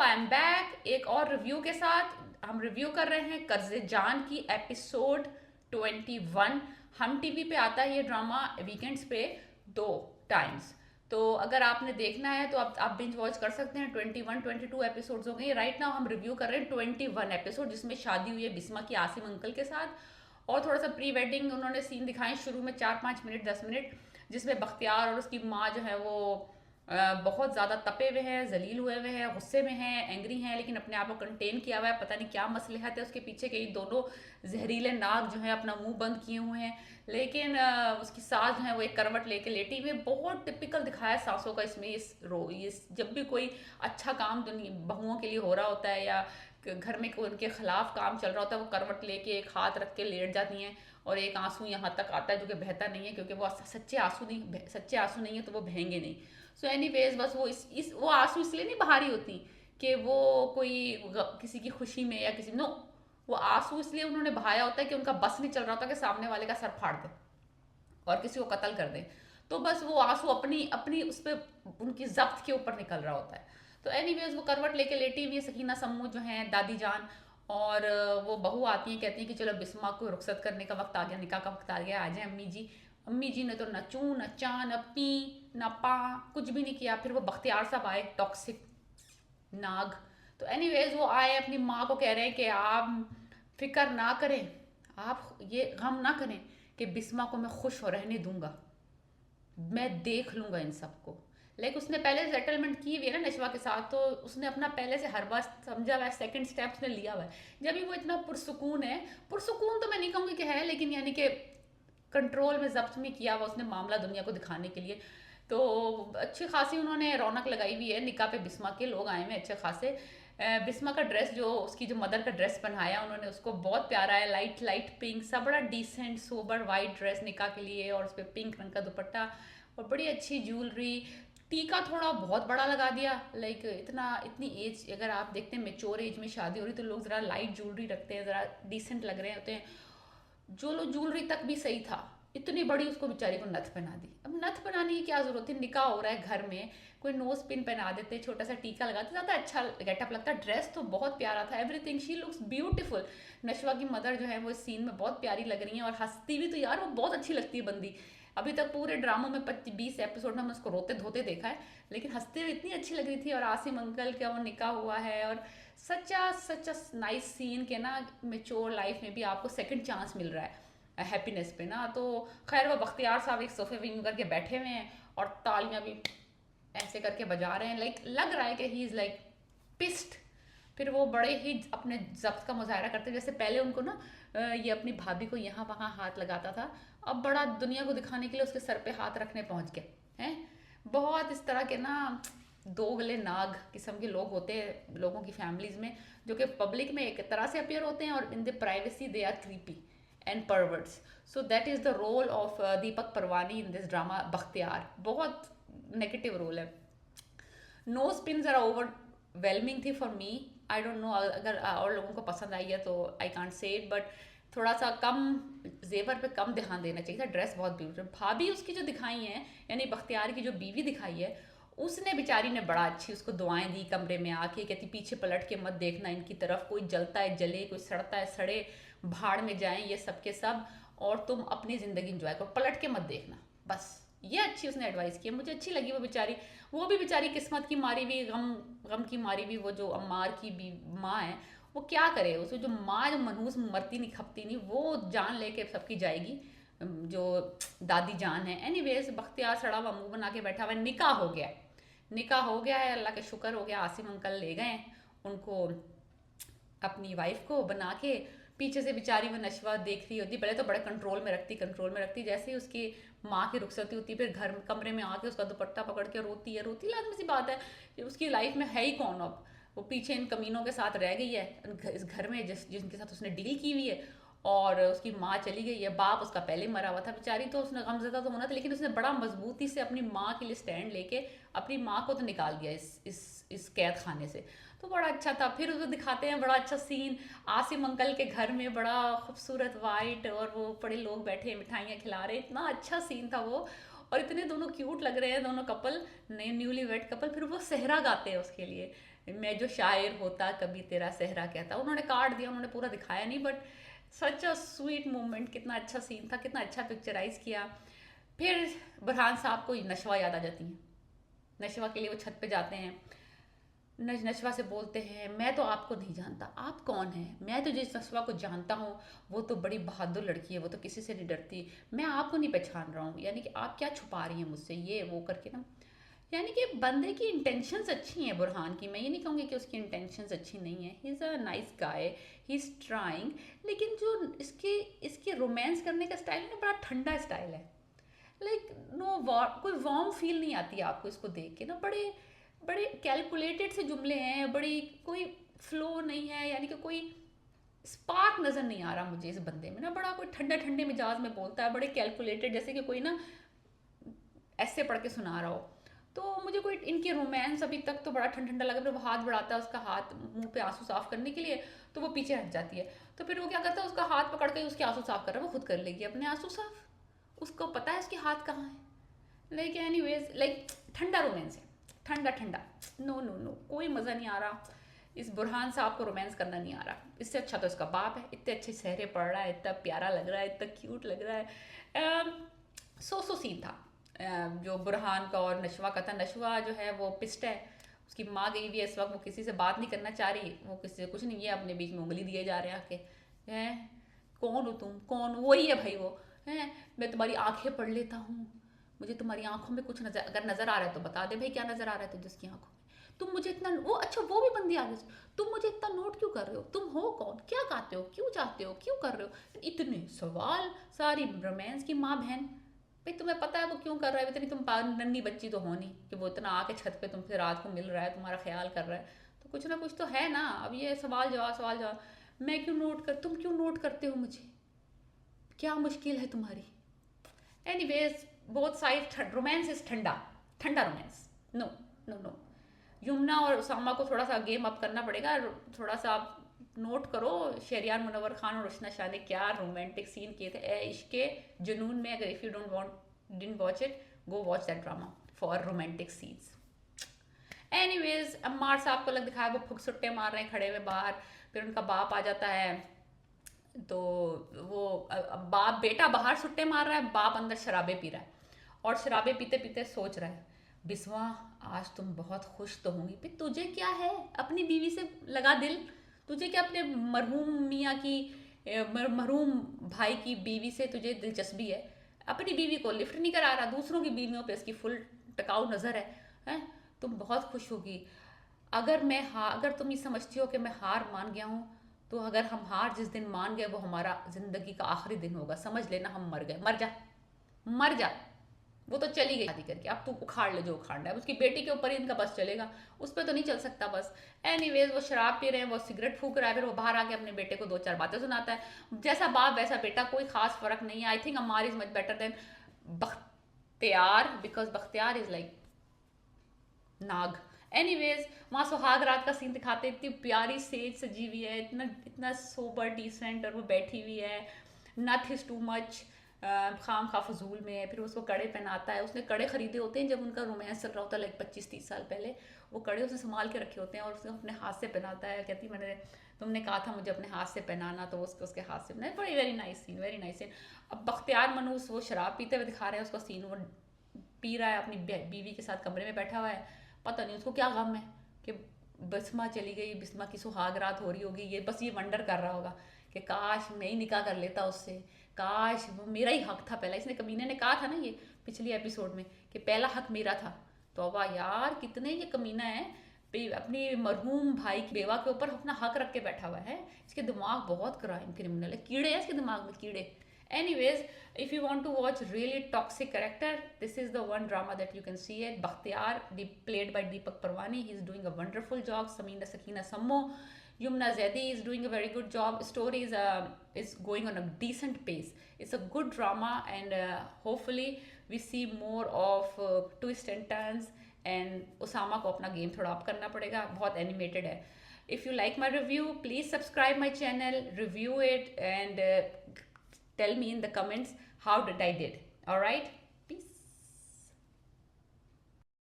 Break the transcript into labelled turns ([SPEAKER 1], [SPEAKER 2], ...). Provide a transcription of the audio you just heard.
[SPEAKER 1] I am back एक और review के साथ। हम रिव्यू कर रहे हैं कर्ज़े जान की एपिसोड 21। हम टीवी पे आता है ये ड्रामा वीकेंड्स पे 2 टाइम्स। तो अगर आपने देखना है तो आप बिंज वॉच कर सकते हैं। 21 22 एपिसोड्स हो गए। राइट नाउ हम रिव्यू कर रहे हैं 21 एपिसोड, जिसमें शादी हुई है बिस्मा की आसिम अंकल के साथ। और थोड़ा सा प्री वेडिंग उन्होंने सीन दिखाए शुरू में 4 5 मिनट 10 मिनट, जिसमें बख्तियार और उसकी माँ जो है वो बहुत ज़्यादा तपे हुए हैं, जलील हुए हुए हैं, गुस्से में हैं, एंग्री हैं, लेकिन अपने आप को कंटेन किया हुआ है। पता नहीं क्या मसलहत है उसके पीछे, कई दोनों जहरीले नाग जो है अपना मुंह बंद किए हुए हैं। लेकिन उसकी सास जो है वो एक करवट लेके लेटी हुई है। बहुत टिपिकल दिखाया है सासों का इसमें। इस जब भी कोई अच्छा काम दुनिया बहुओं के लिए हो रहा होता है या घर में कोई उनके खिलाफ काम चल रहा होता है, वो करवट लेके एक हाथ रख के लेट जाती हैं और एक आंसू यहाँ तक आता है जो कि बहता नहीं है, क्योंकि वो सच्चे आंसू नहीं है तो वो बहेंगे नहीं। सो एनीवेज बस वो इस वो आंसू इसलिए नहीं बहा रही होती कि वो कोई किसी की खुशी में या किसी नो, वो आंसू इसलिए उन्होंने बहाया होता है कि उनका बस नहीं चल रहा होता कि सामने वाले का सर फाड़ दे और किसी को कत्ल कर दे। तो बस वो आंसू अपनी अपनी उस पर उनकी जब्त के ऊपर निकल रहा होता है। तो एनीवेज वो करवट लेके लेटी हुई है सकीना सम्मू जो है दादी जान। और वो बहू आती हैं, कहती हैं कि चलो बिस्मा को रुखसत करने का वक्त आ गया, निकाह का वक्त आ गया, आ जाए अम्मी जी। अम्मी जी ने तो न चू न चा न पी न पा, कुछ भी नहीं किया। फिर वो बख्तियार साहब आए, टॉक्सिक नाग। तो एनीवेज वो आए, अपनी माँ को कह रहे हैं कि आप फिक्र ना करें, आप ये गम ना करें कि बिस्मा को मैं खुश हो रहने दूंगा, मैं देख लूंगा इन सबको। उसने पहले सेटलमेंट की हुई है ना नशवा के साथ, तो उसने अपना पहले से हर बार समझा हुआ है, सेकंड स्टेप उसने लिया हुआ है। जब भी वो इतना पुरसुकून है, पुरसुकून तो मैं नहीं कहूँगी कि है, लेकिन यानी कि कंट्रोल में जब्त में किया हुआ उसने मामला दुनिया को दिखाने के लिए। तो अच्छी खासी उन्होंने रौनक लगाई हुई है निकाह पे। बिस्मा के लोग आए हुए हैं अच्छे खासे। बिस्मा का ड्रेस जो उसकी जो मदर का ड्रेस पहनाया उन्होंने, उसको बहुत प्यारा है, लाइट लाइट पिंक सा, बड़ा डिसेंट सोबर वाइट ड्रेस निकाह के लिए, और उस पर पिंक रंग का दुपट्टा और बड़ी अच्छी ज्वेलरी। टीका थोड़ा बहुत बड़ा लगा दिया, इतनी एज, अगर आप देखते हैं मेच्योर एज में शादी हो रही तो लोग ज़रा लाइट ज्वेलरी रखते हैं, ज़रा डिसेंट लग रहे होते हैं। जो लो ज्वेलरी तक भी सही था, इतनी बड़ी उसको बेचारी को नथ पहना दी। अब नथ पहनाने की क्या जरूरत है, निकाह हो रहा है घर में, कोई नोज पिन पहना देते, छोटा सा टीका लगाते, ज़्यादा अच्छा गेटअप लगता। ड्रेस तो बहुत प्यारा था, एवरीथिंग शी लुक्स ब्यूटीफुल। नशवा की मदर जो है वो इस सीन में बहुत प्यारी लग रही है, और हंसती भी तो यार वो बहुत अच्छी लगती है बंदी। अभी तक पूरे ड्रामों में 25 20 एपिसोड में हमने उसको रोते धोते देखा है, लेकिन हंसते हुए इतनी अच्छी लग रही थी। और आसिम अंकल का वो निकाह हुआ है, और सच्चा सच्चा नाइस सीन के ना, मेच्योर लाइफ में भी आपको सेकंड चांस मिल रहा है हैप्पीनेस पे ना। तो खैर वो बख्तियार साहब एक सोफे विंग करके बैठे हुए हैं और तालियां भी ऐसे करके बजा रहे हैं, लग रहा है कि ही इज़ पिस्ड। फिर वो बड़े ही अपने जब्त का मुजाहरा करते, जैसे पहले उनको ना ये अपनी भाभी को यहाँ वहाँ हाथ लगाता था, अब बड़ा दुनिया को दिखाने के लिए उसके सर पे हाथ रखने पहुँच गए हैं। बहुत इस तरह के ना दोगले नाग किस्म के लोग होते हैं लोगों की फैमिलीज में, जो कि पब्लिक में एक तरह से अपियर होते हैं और in the privacy they are creepy and perverts. So that is the role of Deepak Parwani in this drama Bakhtiyar. बहुत नेगेटिव रोल है। नो स्पिन ज़रा ओवरवेलमिंग थी for me. I don't know अगर और लोगों को पसंद आई है तो I can't say it, but थोड़ा सा कम जेवर पे कम ध्यान देना चाहिए था। ड्रेस बहुत ब्यूटीफुल, भाभी उसकी जो दिखाई है, यानी बख्तियार की जो बीवी दिखाई है, उसने बेचारी ने बड़ा अच्छी उसको दुआएं दी कमरे में आके, कहती पीछे पलट के मत देखना इनकी तरफ, कोई जलता है जले, कोई सड़ता है सड़े, भाड़ में जाएं ये सब के सब, और तुम अपनी ज़िंदगी इंजॉय करो, पलट के मत देखना। बस ये अच्छी उसने एडवाइस की, मुझे अच्छी लगी वो बेचारी। वो भी बेचारी किस्मत की मारी हुई, गम गम की मारी हुई, वो जो अम्मार की भी माँ है, वो क्या करे, उसको जो माँ जो मनहूस मरती नहीं खपती नहीं, वो जान लेके सबकी जाएगी, जो दादी जान है। एनीवेज बख्तियार सड़ा हुआ मुंह बना के बैठा हुआ है। निकाह हो गया, निकाह हो गया है, अल्लाह के शुक्र हो गया। आसिम अंकल ले गए उनको, अपनी वाइफ को बना के। पीछे से बेचारी वो नशवा देख रही होती, पहले तो बड़े कंट्रोल में रखती, जैसे ही उसकी माँ की रुखसती होती है फिर घर कमरे में आके उसका दुपट्टा पकड़ के रोती है। लाजमी सी बात है कि उसकी लाइफ में है ही कौन अब, वो पीछे इन कमीनों के साथ रह गई है इस घर में जिनके साथ उसने डील की हुई है, और उसकी माँ चली गई है, बाप उसका पहले मरा हुआ था बेचारी, तो उसने गमजदा तो होना था, लेकिन उसने बड़ा मजबूती से अपनी माँ के लिए स्टैंड लेके अपनी माँ को तो निकाल दिया इस कैद खाने से। तो बड़ा अच्छा था। फिर उसको दिखाते हैं बड़ा अच्छा सीन, आसिम अंकल के घर में बड़ा खूबसूरत वाइट, और वो बड़े लोग बैठे मिठाइयाँ खिला रहे, इतना अच्छा सीन था वो। और इतने दोनों क्यूट लग रहे हैं दोनों कपल, नए न्यूली वेड कपल। फिर वो सहरा गाते हैं उसके लिए, मैं जो शायर होता कभी तेरा सहरा कहता। उन्होंने काट दिया, उन्होंने पूरा दिखाया नहीं, but such a sweet moment, कितना अच्छा सीन था, कितना अच्छा पिक्चराइज किया। फिर बुरहान साहब को नशवा याद आ जाती है। नशवा के लिए वो छत पे जाते हैं, नशवा से बोलते हैं मैं तो आपको नहीं जानता, आप कौन हैं? मैं तो जिस नशवा को जानता हूँ वो तो बड़ी बहादुर लड़की है, वो तो किसी से नहीं डरती, मैं आपको नहीं पहचान रहा हूँ, यानी कि आप क्या छुपा रही हैं मुझसे, ये वो करके ना। यानी कि बंदे की इंटेंशंस अच्छी हैं बुरहान की, मैं ये नहीं कहूँगी कि उसकी इंटेंशंस अच्छी नहीं है। He is a nice guy, he is trying. लेकिन जो इसके इसके रोमांस करने का स्टाइल है ना, बड़ा ठंडा स्टाइल है। लाइक नो कोई वार्म फील नहीं आती है आपको इसको देख के ना। बड़े बड़े कैलकुलेटेड से जुमले हैं, बड़ी कोई फ्लो नहीं है, यानी कि कोई स्पार्क नज़र नहीं आ रहा मुझे इस बंदे में ना। बड़ा कोई ठंडे ठंडे मिजाज में बोलता है, बड़े कैलकुलेटेड, जैसे कि कोई ना ऐसे पढ़ के सुना रहा हो। तो मुझे कोई इनके रोमांस अभी तक तो बड़ा ठंडा ठंडा लगा। फिर वो हाथ बढ़ाता है उसका हाथ मुंह पे आंसू साफ करने के लिए, तो वो पीछे हट जाती है। तो फिर वो क्या करता है, उसका हाथ पकड़ के उसके आंसू साफ कर रहा है, वो खुद कर लेगी अपने आंसू साफ, उसको पता है उसके हाथ कहाँ है। लाइक एनीवेज, लाइक ठंडा रोमांस है, ठंडा ठंडा। नो नो नो, कोई मज़ा नहीं आ रहा। इस बुरहान साहब को रोमांस करना नहीं आ रहा। इससे अच्छा तो इसका बाप है, इतने अच्छे सहरे पढ़ रहा है, इतना प्यारा लग रहा है, इतना क्यूट लग रहा है। सो सीन था जो बुरहान का और नशवा का था। नशवा जो है वो पिस्ट है, उसकी माँ गई हुई है इस वक्त, वो किसी से बात नहीं करना चाह रही, वो किसी से कुछ नहीं है, अपने बीच में उंगली दिए जा रहे हैं आके। हैं कौन हो तुम, कौन? वही है भाई वो। हैं मैं तुम्हारी आंखें पढ़ लेता हूँ, मुझे तुम्हारी आंखों में कुछ नजर, अगर नजर आ रहा है तो बता दे भाई क्या नजर आ रहा है तुझे उसकी आंखों में। तुम मुझे इतना वो, अच्छा वो भी बंदी आ गई, तुम मुझे इतना नोट क्यों कर रहे हो, तुम हो कौन, क्या चाहते हो, क्यों चाहते हो, क्यों कर रहे हो, इतने सवाल। सारी रोमांस की माँ बहन। भाई तुम्हें पता है वो क्यों कर रहा है, इतनी तुम नन्ही बच्ची तो हो नहीं कि वो इतना आके छत पे तुमसे रात को मिल रहा है, तुम्हारा ख्याल कर रहा है। तो कुछ ना कुछ तो है ना। अब ये सवाल जवाब सवाल जवाब, मैं क्यों नोट कर, तुम क्यों नोट करते हो मुझे, क्या मुश्किल है तुम्हारी? Anyways, both side romance is ठंडा, ठंडा romance. No no no, Yamuna और उसामा को थोड़ा सा गेम अप करना पड़ेगा, थोड़ा सा आप नोट करो। शहरियार मुनव्वर खान और रोशना शाह ने क्या रोमांटिक सीन किए थे ए इश्क के जुनून में। अगर if you don't want didn't watch it, go watch that drama for romantic scenes. Anyways, Ammar साहब को लग दिखाया वो फुकसुट्टे मार रहे हैं खड़े हुए बाहर। फिर उनका बाप आ जाता है, तो वो बाप, बेटा बाहर सुट्टे मार रहा है, बाप अंदर शराबे पी रहा है, और शराबे पीते पीते सोच रहा है, बिस्वा आज तुम बहुत खुश तो होंगी, फिर तुझे क्या है, अपनी बीवी से लगा दिल, तुझे क्या अपने मरहूम मियाँ की मरहूम भाई की बीवी से तुझे दिलचस्पी है? अपनी बीवी को लिफ्ट नहीं करा रहा, दूसरों की बीवियों पे इसकी फुल टिकाऊ नज़र है। हैं तुम बहुत खुश होगी। अगर तुम ये समझती हो कि मैं हार मान गया हूँ, तो अगर हम हार जिस दिन मान गए वो हमारा जिंदगी का आखिरी दिन होगा, समझ लेना हम मर गए। मर जा, मर जा। वो तो चली गई शादी करके, अब तू उखाड़ ले जो उखाड़ना है। उसकी बेटी के ऊपर ही इनका बस चलेगा, उस पर तो नहीं चल सकता बस। एनीवेज, वो शराब पी रहे हैं, वो सिगरेट फूक रहा है, फिर वो बाहर आके अपने बेटे को दो चार बातें सुनाता है। जैसा बाप वैसा बेटा, कोई खास फर्क नहीं है। I think Ammar is much better than Bakhtiyar, because Bakhtiyar is like Nag. Anyways, वहाँ सुहाग रात का सीन दिखाते, इतनी प्यारी सेज सजी हुई है, इतना इतना सोबर डिसेंट, और वो बैठी हुई है, नथ इज टू मच, खाम खा फजूल में। फिर उसको कड़े पहनाता है, उसने कड़े खरीदे होते हैं जब उनका रोमांस चल रहा होता है, लाइक 25-30 साल पहले। वो कड़े उसने संभाल के रखे होते हैं और उसने अपने हाथ से पहनाता है। कहती मैंने, तुमने कहा था मुझे अपने हाथ से पहनाना, तो उसको उसके हाथ से पहनाया। बड़ी very nice scene, very nice scene. अब बख्तियार मनूस वो शराब पीते हुए दिखा रहे हैं उसका सीन, वो पी रहा है, अपनी बीवी के साथ कमरे में बैठा हुआ है। पता नहीं उसको क्या गम है कि बिस्मा चली गई, बिस्मा की सुहाग रात हो रही होगी, ये बस ये वंडर कर रहा होगा कि काश मैं ही निकाह कर लेता उससे, काश वो मेरा ही हक था पहला। इसने कमीने ने कहा था ना ये पिछली एपिसोड में कि पहला हक मेरा था। तो वाह यार, कितने ये कमीना है, अपनी मरहूम भाई की बेवा के ऊपर अपना हक रख के बैठा हुआ है। इसके दिमाग बहुत क्राइम क्रिमिनल है, कीड़े हैं इसके दिमाग में, कीड़े। Anyways, if you want to watch really toxic character, this is the one drama that you can see it. Bakhtiyar, played by Deepak Parwani, he's doing a wonderful job. Sakina Sammo, Yumna Zaidi is doing a very good job. Story is going on a decent pace. It's a good drama, and hopefully we see more of twists and turns. And Osama को अपना game थोड़ा up करना पड़ेगा, बहुत animated है। If you like my review, please subscribe my channel, review it, and tell me in the comments how did I did. All right.